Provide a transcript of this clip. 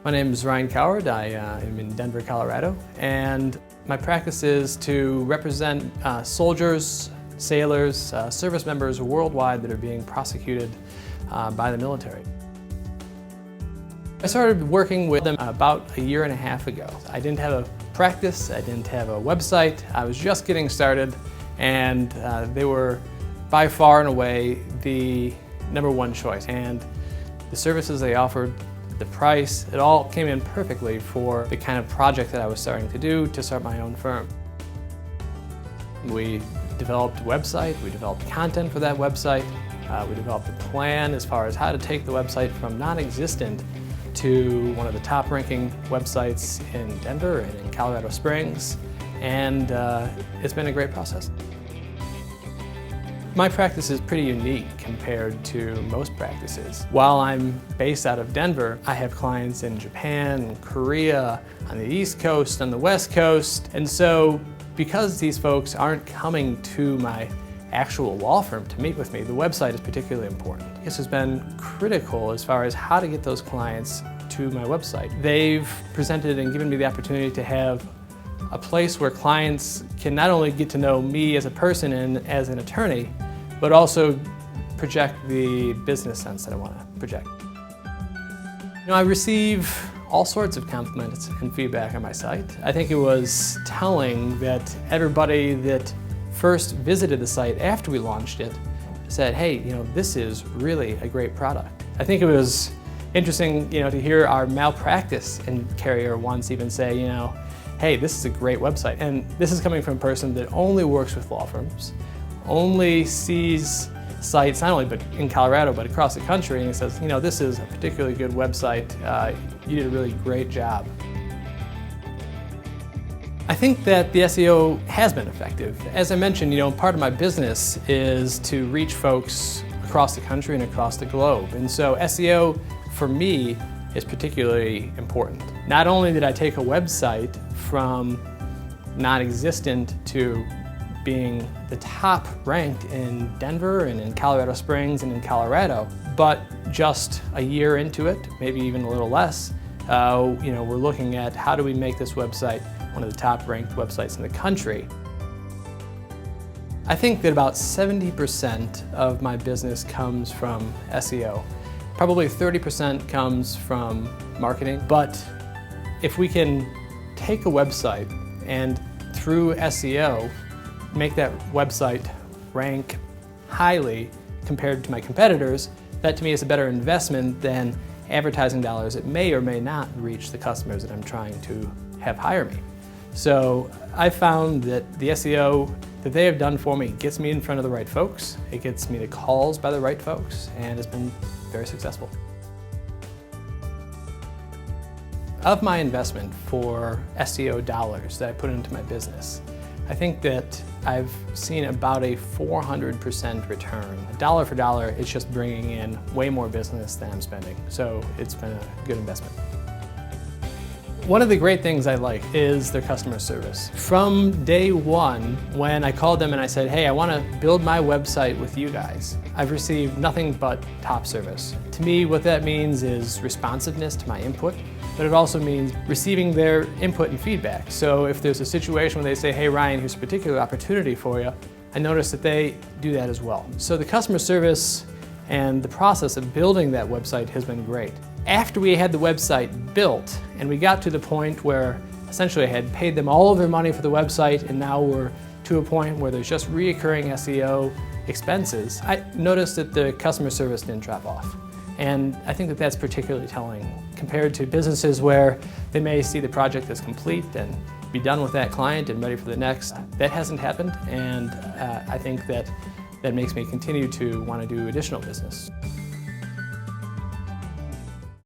My name is Ryan Coward. I am in Denver, Colorado, and my practice is to represent soldiers, sailors, service members worldwide that are being prosecuted by the military. I started working with them about a year and a half ago. I didn't have a practice, I didn't have a website, I was just getting started, and they were by far and away the #1 choice. And the services they offered, the price, it all came in perfectly for the kind of project that I was starting to do to start my own firm. We developed a website, we developed content for that website, we developed a plan as far as how to take the website from non-existent to one of the top-ranking websites in Denver and in Colorado Springs, and it's been a great process. My practice is pretty unique compared to most practices. While I'm based out of Denver, I have clients in Japan, Korea, on the East Coast, on the West Coast, and so because these folks aren't coming to my actual law firm to meet with me, the website is particularly important. This has been critical as far as how to get those clients to my website. They've presented and given me the opportunity to have a place where clients can not only get to know me as a person and as an attorney, but also project the business sense that I want to project. You know, I receive all sorts of compliments and feedback on my site. I think it was telling that everybody that first visited the site after we launched it said, hey, you know, this is really a great product. I think it was interesting, you know, to hear our malpractice carrier once even say, you know, hey, this is a great website. And this is coming from a person that only works with law firms, only sees sites not only but in Colorado but across the country, and he says, you know, this is a particularly good website. You did a really great job. I think that the SEO has been effective. As I mentioned, you know, part of my business is to reach folks across the country and across the globe, and so SEO for me is particularly important. Not only did I take a website from non-existent to being the top ranked in Denver and in Colorado Springs and in Colorado, but just a year into it, maybe even a little less, you know, we're looking at how do we make this website one of the top ranked websites in the country. I think that about 70% of my business comes from SEO. Probably 30% comes from marketing, but if we can take a website and through SEO make that website rank highly compared to my competitors, that to me is a better investment than advertising dollars that may or may not reach the customers that I'm trying to have hire me. So I found that the SEO that they have done for me gets me in front of the right folks, it gets me the calls by the right folks, and it's been very successful. Of my investment for SEO dollars that I put into my business, I think that I've seen about a 400% return. Dollar for dollar, it's just bringing in way more business than I'm spending. So it's been a good investment. One of the great things I like is their customer service. From day one, when I called them and I said, hey, I want to build my website with you guys, I've received nothing but top service. To me, what that means is responsiveness to my input, but it also means receiving their input and feedback. So if there's a situation where they say, hey Ryan, here's a particular opportunity for you, I notice that they do that as well. So the customer service and the process of building that website has been great. After we had the website built and we got to the point where essentially I had paid them all of their money for the website and now we're to a point where there's just reoccurring SEO expenses, I noticed that the customer service didn't drop off. And I think that that's particularly telling compared to businesses where they may see the project as complete and be done with that client and ready for the next. That hasn't happened, and I think that makes me continue to want to do additional business.